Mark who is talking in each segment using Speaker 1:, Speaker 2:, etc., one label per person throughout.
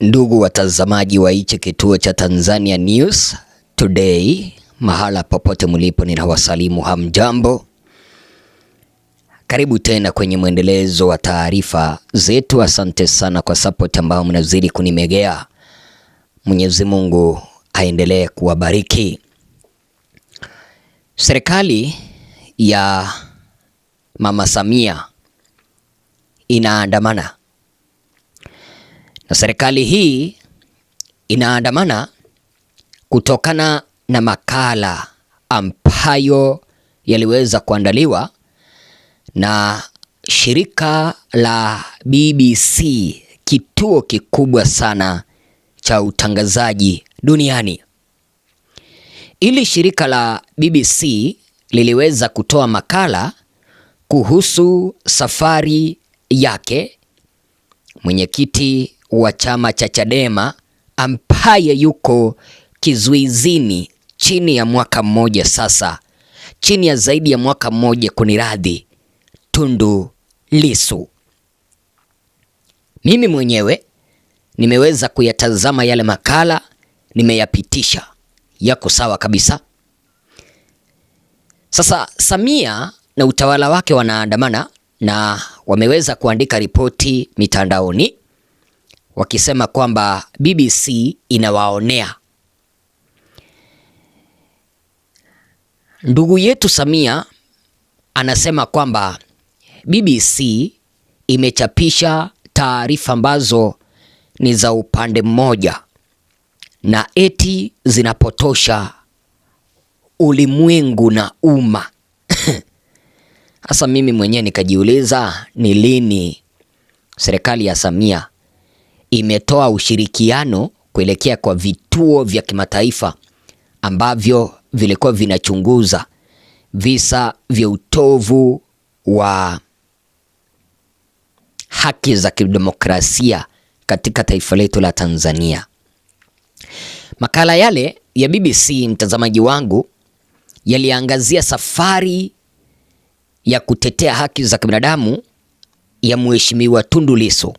Speaker 1: Ndugu watazamaji wa hichi kituo cha Tanzania News Today, mahala popote mlipo, ninawasalimu hamjambo. Karibu tena kwenye mwendelezo wa taarifa zetu. Asante sana kwa support ambao mnazidi kunimegea. Mwenyezi Mungu aendelee kuwabariki. Serikali ya Mama Samia inaandamana, na serikali hii inaandamana kutokana na makala ambayo yaliweza kuandaliwa na shirika la BBC, kituo kikubwa sana cha utangazaji duniani. Ili shirika la BBC liliweza kutoa makala kuhusu safari yake mwenyekiti wa chama cha Chadema ambaye yuko kizuizini chini ya mwaka mmoja sasa, chini ya zaidi ya mwaka mmoja, kuniradhi, Tundu Lissu. Mimi mwenyewe nimeweza kuyatazama yale makala, nimeyapitisha, yako sawa kabisa. Sasa Samia na utawala wake wanaandamana na wameweza kuandika ripoti mitandaoni wakisema kwamba BBC inawaonea. Ndugu yetu Samia anasema kwamba BBC imechapisha taarifa ambazo ni za upande mmoja na eti zinapotosha ulimwengu na umma. Hasa mimi mwenyewe nikajiuliza, ni lini serikali ya Samia imetoa ushirikiano kuelekea kwa vituo vya kimataifa ambavyo vilikuwa vinachunguza visa vya utovu wa haki za kidemokrasia katika taifa letu la Tanzania. Makala yale ya BBC, mtazamaji wangu, yaliangazia safari ya kutetea haki za kibinadamu ya Mheshimiwa Tundu Lissu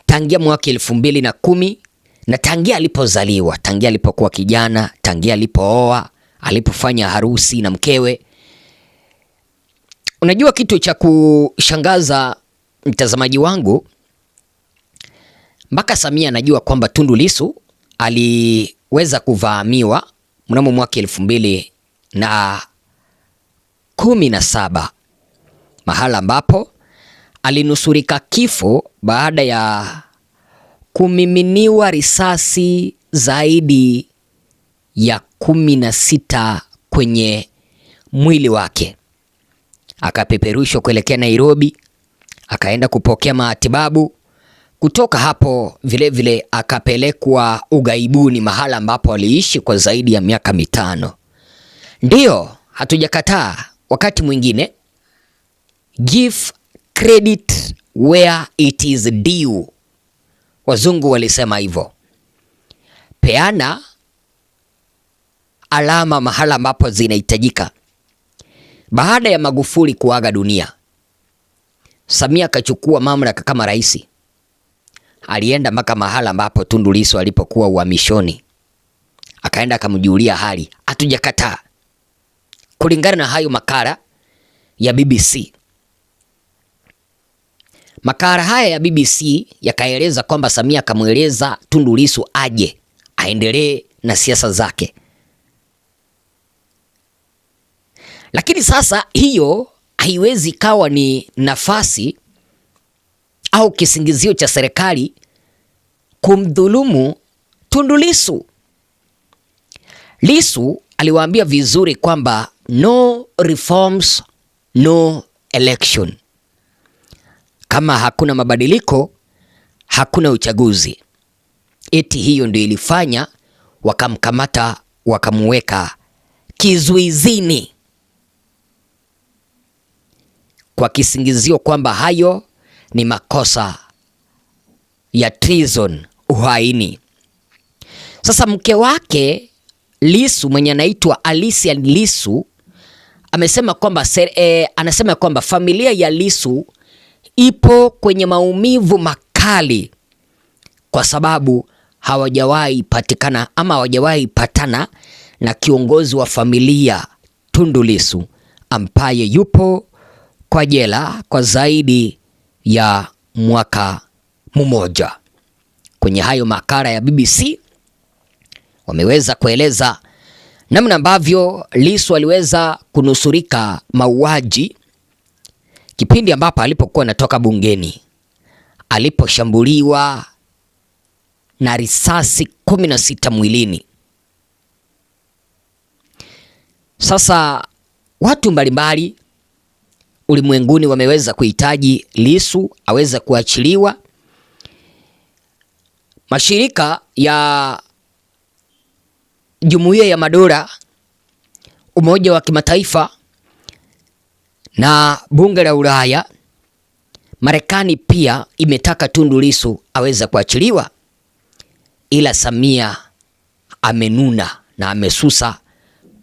Speaker 1: tangia mwaka 2010 na tangia alipozaliwa, tangia alipokuwa kijana, tangia alipooa, alipofanya harusi na mkewe. Unajua kitu cha kushangaza, mtazamaji wangu, mpaka Samia anajua kwamba Tundu Lissu aliweza kuvamiwa mnamo mwaka 2017, mahala ambapo alinusurika kifo baada ya kumiminiwa risasi zaidi ya 16 kwenye mwili wake. Akapeperushwa kuelekea Nairobi, akaenda kupokea matibabu. Kutoka hapo vilevile akapelekwa ugaibuni, mahala ambapo aliishi kwa zaidi ya miaka 5. Ndiyo, hatujakataa wakati mwingine, give credit where it is due. Wazungu walisema hivyo. Peana alama mahala ambapo zinahitajika. Baada ya Magufuli kuaga dunia, Samia akachukua mamlaka kama rais. Alienda mpaka mahala ambapo Tundu Lissu alipokuwa uhamishoni, akaenda akamjulia hali. Hatujakataa. Kulingana na hayo makala ya BBC, makala haya ya BBC yakaeleza kwamba Samia akamweleza Tundu Lissu aje aendelee na siasa zake. Lakini sasa hiyo haiwezi kawa ni nafasi au kisingizio cha serikali kumdhulumu Tundu Lissu. Lissu aliwaambia vizuri kwamba no reforms, no election. Kama hakuna mabadiliko, hakuna uchaguzi. Eti hiyo ndio ilifanya wakamkamata, wakamweka kizuizini kwa kisingizio kwamba hayo ni makosa ya treason, uhaini. Sasa mke wake Lissu mwenye anaitwa Alicia Lissu amesema kwamba familia ya Lissu ipo kwenye maumivu makali kwa sababu hawajawahi patikana ama hawajawahi patana na kiongozi wa familia Tundu Lissu ambaye yupo kwa jela kwa zaidi ya mwaka mmoja. Kwenye hayo makala ya BBC wameweza kueleza namna ambavyo Lissu aliweza kunusurika mauaji kipindi ambapo alipokuwa anatoka bungeni, aliposhambuliwa na risasi 16 mwilini. Sasa watu mbalimbali ulimwenguni wameweza kuhitaji Lissu aweze kuachiliwa. Mashirika ya Jumuiya ya Madola, Umoja wa Kimataifa na Bunge la Ulaya, Marekani pia imetaka Tundu Lissu aweze kuachiliwa, ila Samia amenuna na amesusa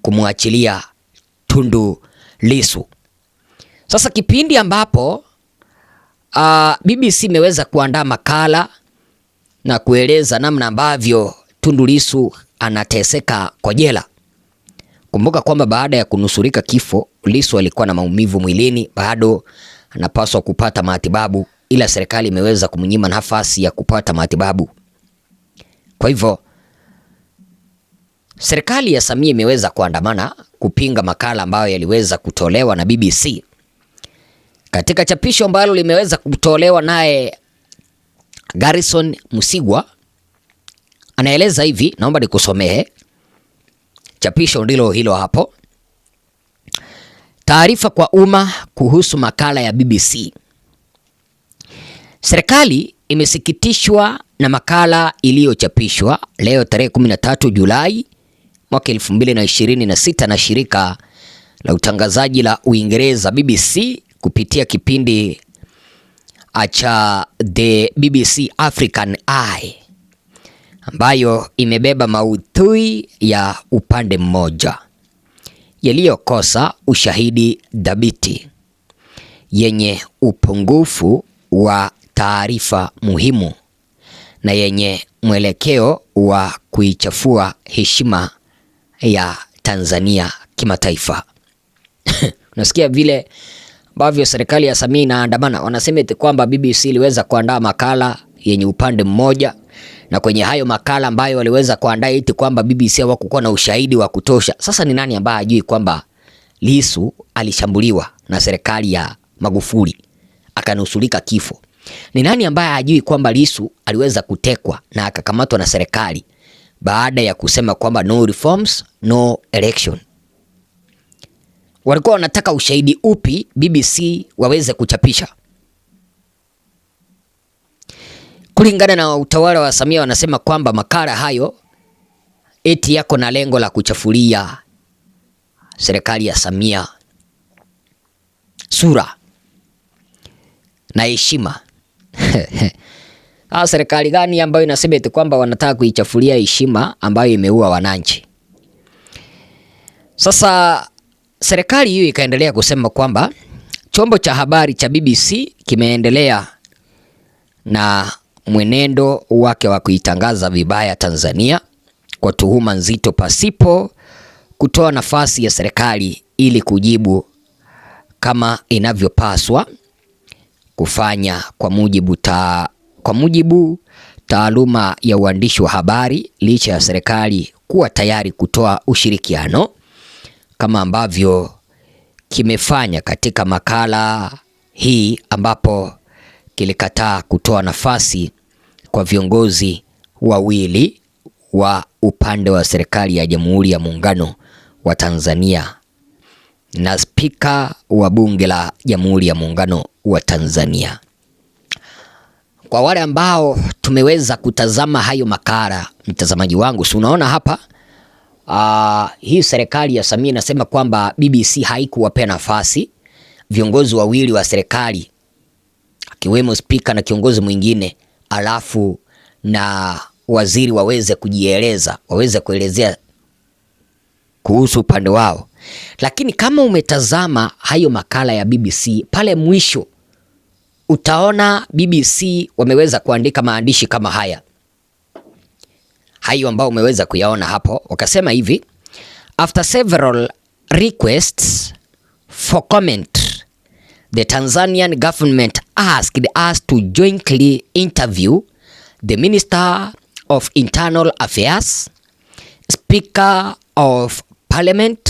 Speaker 1: kumwachilia Tundu Lissu. Sasa kipindi ambapo BBC imeweza kuandaa makala na kueleza namna ambavyo Tundu Lissu anateseka kwa jela. Kumbuka kwamba baada ya kunusurika kifo, Lissu alikuwa na maumivu mwilini, bado anapaswa kupata matibabu, ila serikali imeweza kumnyima nafasi ya kupata matibabu. Kwa hivyo serikali ya Samia imeweza kuandamana kupinga makala ambayo yaliweza kutolewa na BBC. Katika chapisho ambalo limeweza kutolewa naye Garrison Msigwa anaeleza hivi, naomba nikusomee. Chapisho ndilo hilo hapo. Taarifa kwa umma kuhusu makala ya BBC. Serikali imesikitishwa na makala iliyochapishwa leo tarehe 13 Julai mwaka 2026 na shirika la utangazaji la Uingereza BBC kupitia kipindi cha The BBC African Eye, ambayo imebeba maudhui ya upande mmoja yaliyokosa ushahidi dhabiti, yenye upungufu wa taarifa muhimu na yenye mwelekeo wa kuichafua heshima ya Tanzania kimataifa. Unasikia vile ambavyo serikali ya Samia inaandamana, wanasema eti kwamba BBC iliweza kuandaa makala yenye upande mmoja, na kwenye hayo makala ambayo waliweza kuandaa eti kwamba BBC hawakuwa na ushahidi wa kutosha. Sasa ni nani ambaye hajui kwamba Lissu alishambuliwa na serikali ya Magufuli akanusulika kifo? Ni nani ambaye hajui kwamba Lissu aliweza kutekwa na akakamatwa na serikali baada ya kusema kwamba no reforms no election? Walikuwa wanataka ushahidi upi BBC waweze kuchapisha? Kulingana na utawala wa Samia, wanasema kwamba makala hayo eti yako na lengo la kuchafulia serikali ya Samia sura na heshima. Serikali gani ambayo inasema eti kwamba wanataka kuichafulia heshima ambayo imeua wananchi? Sasa serikali hiyo ikaendelea kusema kwamba chombo cha habari cha BBC kimeendelea na mwenendo wake wa kuitangaza vibaya Tanzania kwa tuhuma nzito pasipo kutoa nafasi ya serikali ili kujibu kama inavyopaswa kufanya kwa mujibu taaluma ya uandishi wa habari, licha ya serikali kuwa tayari kutoa ushirikiano kama ambavyo kimefanya katika makala hii, ambapo kilikataa kutoa nafasi kwa viongozi wawili wa upande wa serikali ya Jamhuri ya Muungano wa Tanzania na spika wa Bunge la Jamhuri ya Muungano wa Tanzania. Kwa wale ambao tumeweza kutazama hayo makala, mtazamaji wangu, si unaona hapa hii serikali ya Samia inasema kwamba BBC haikuwapea nafasi viongozi wawili wa serikali akiwemo spika na kiongozi mwingine, alafu na waziri waweze kujieleza, waweze kuelezea kuhusu upande wao. Lakini kama umetazama hayo makala ya BBC, pale mwisho utaona BBC wameweza kuandika maandishi kama haya: hayo ambao umeweza kuyaona hapo. Wakasema hivi, after several requests for comment, the Tanzanian government asked us to jointly interview the Minister of Internal Affairs, Speaker of Parliament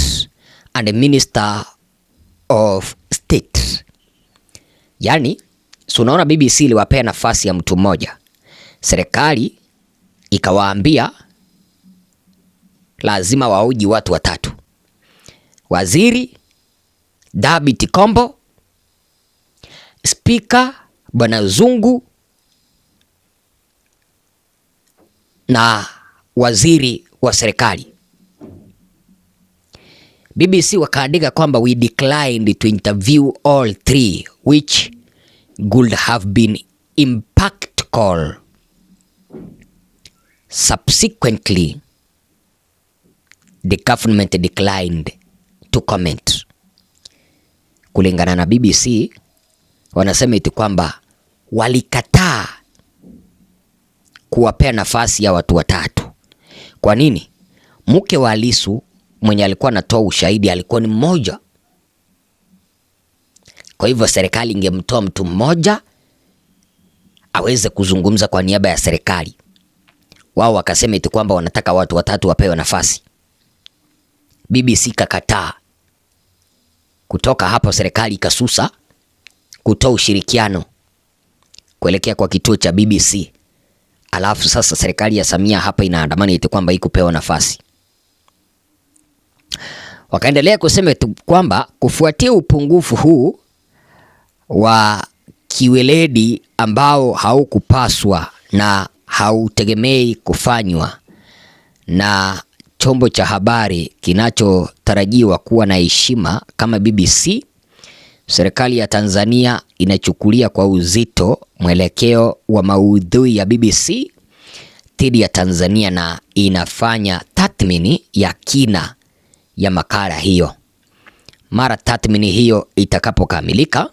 Speaker 1: and the Minister of State. Yani, unaona BBC iliwapea nafasi ya mtu mmoja. Serikali ikawaambia lazima waoji watu watatu. Waziri Dhabiti Kombo, Speaker Bwana Zungu na waziri wa serikali. BBC wakaandika kwamba we declined to interview all three, which would have been impractical. Subsequently, the government declined to comment. Kulingana na BBC, wanasema eti kwamba walikataa kuwapea nafasi ya watu watatu. Kwa nini? Mke wa Lissu mwenye alikuwa anatoa ushahidi alikuwa ni mmoja. Kwa hivyo serikali ingemtoa mtu mmoja aweze kuzungumza kwa niaba ya serikali. Wao wakasema eti kwamba wanataka watu watatu wapewe nafasi. BBC kakataa. Kutoka hapo serikali ikasusa kutoa ushirikiano kuelekea kwa kituo cha BBC. Alafu sasa serikali ya Samia hapa inaandamana eti kwamba ikupewa nafasi. Wakaendelea kusema eti kwamba kufuatia upungufu huu wa kiweledi ambao haukupaswa na hautegemei kufanywa na chombo cha habari kinachotarajiwa kuwa na heshima kama BBC, serikali ya Tanzania inachukulia kwa uzito mwelekeo wa maudhui ya BBC dhidi ya Tanzania na inafanya tathmini ya kina ya makala hiyo. Mara tathmini hiyo itakapokamilika,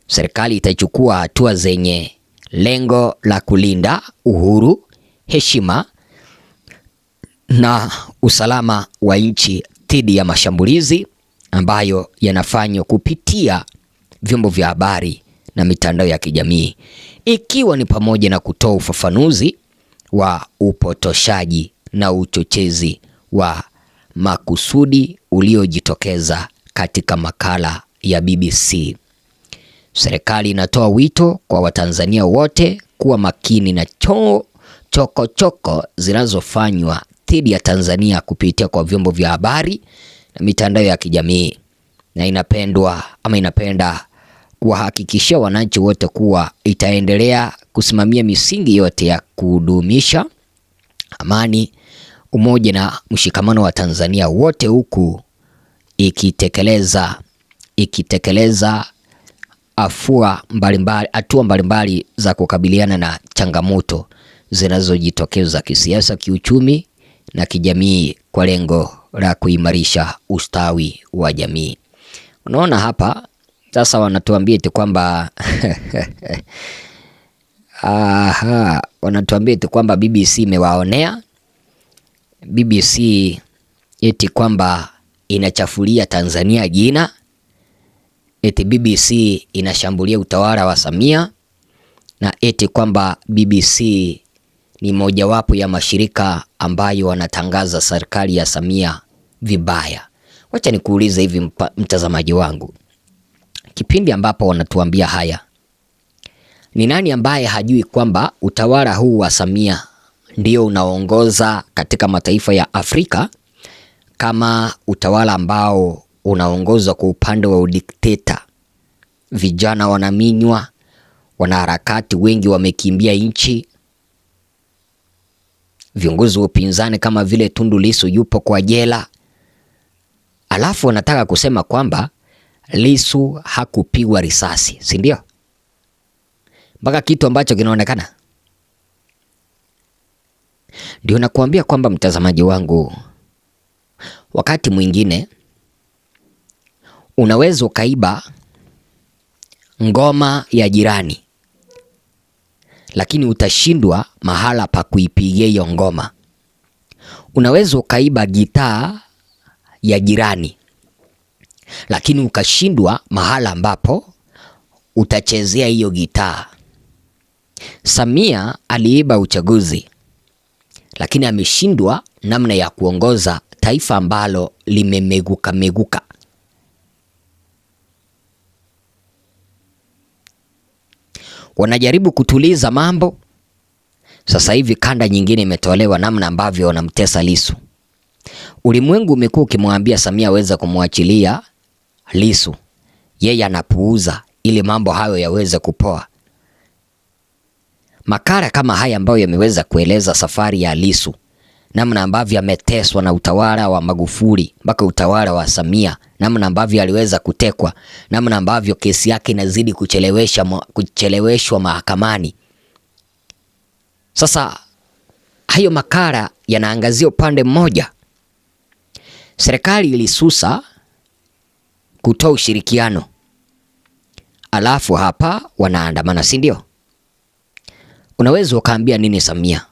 Speaker 1: serikali itachukua hatua zenye lengo la kulinda uhuru, heshima na usalama wa nchi dhidi ya mashambulizi ambayo yanafanywa kupitia vyombo vya habari na mitandao ya kijamii, ikiwa ni pamoja na kutoa ufafanuzi wa upotoshaji na uchochezi wa makusudi uliojitokeza katika makala ya BBC. Serikali inatoa wito kwa Watanzania wote kuwa makini na chokochoko zinazofanywa dhidi ya Tanzania kupitia kwa vyombo vya habari na mitandao ya kijamii, na inapenda kuwahakikishia wananchi wote kuwa itaendelea kusimamia misingi yote ya kudumisha amani, umoja na mshikamano wa Tanzania wote, huku ikitekeleza hatua mbalimbali za kukabiliana na changamoto zinazojitokeza kisiasa, kiuchumi na kijamii kwa lengo la kuimarisha ustawi wa jamii. Unaona hapa sasa wanatuambia eti kwamba wanatuambia eti kwamba BBC imewaonea. BBC eti kwamba inachafulia Tanzania jina. Eti BBC inashambulia utawala wa Samia, na eti kwamba BBC ni mojawapo ya mashirika ambayo wanatangaza serikali ya Samia vibaya. Wacha nikuulize hivi mtazamaji wangu, kipindi ambapo wanatuambia haya, ni nani ambaye hajui kwamba utawala huu wa Samia ndio unaongoza katika mataifa ya Afrika kama utawala ambao unaongozwa kwa upande wa udikteta? Vijana wanaminywa, wanaharakati wengi wamekimbia nchi, viongozi wa upinzani kama vile Tundu Lissu yupo kwa jela. Alafu wanataka kusema kwamba Lissu hakupigwa risasi, si ndio? Mpaka kitu ambacho kinaonekana. Ndio nakuambia kwamba mtazamaji wangu, wakati mwingine unaweza ukaiba ngoma ya jirani, lakini utashindwa mahala pa kuipigia hiyo ngoma. Unaweza ukaiba gitaa ya jirani, lakini ukashindwa mahala ambapo utachezea hiyo gitaa. Samia aliiba uchaguzi, lakini ameshindwa namna ya kuongoza taifa ambalo limemeguka meguka. Wanajaribu kutuliza mambo. Sasa hivi kanda nyingine imetolewa namna ambavyo wanamtesa Lissu. Ulimwengu umekuwa ukimwambia Samia aweze kumwachilia Lissu, yeye anapuuza ili mambo hayo yaweze kupoa. Makala kama haya ambayo yameweza kueleza safari ya Lissu, namna ambavyo ameteswa na utawala wa Magufuli mpaka utawala wa Samia, namna ambavyo aliweza kutekwa, namna ambavyo kesi yake inazidi kucheleweshwa mahakamani. Sasa hayo makala yanaangazia upande mmoja. Serikali ilisusa kutoa ushirikiano, alafu hapa wanaandamana, si ndio? Unaweza ukaambia nini Samia?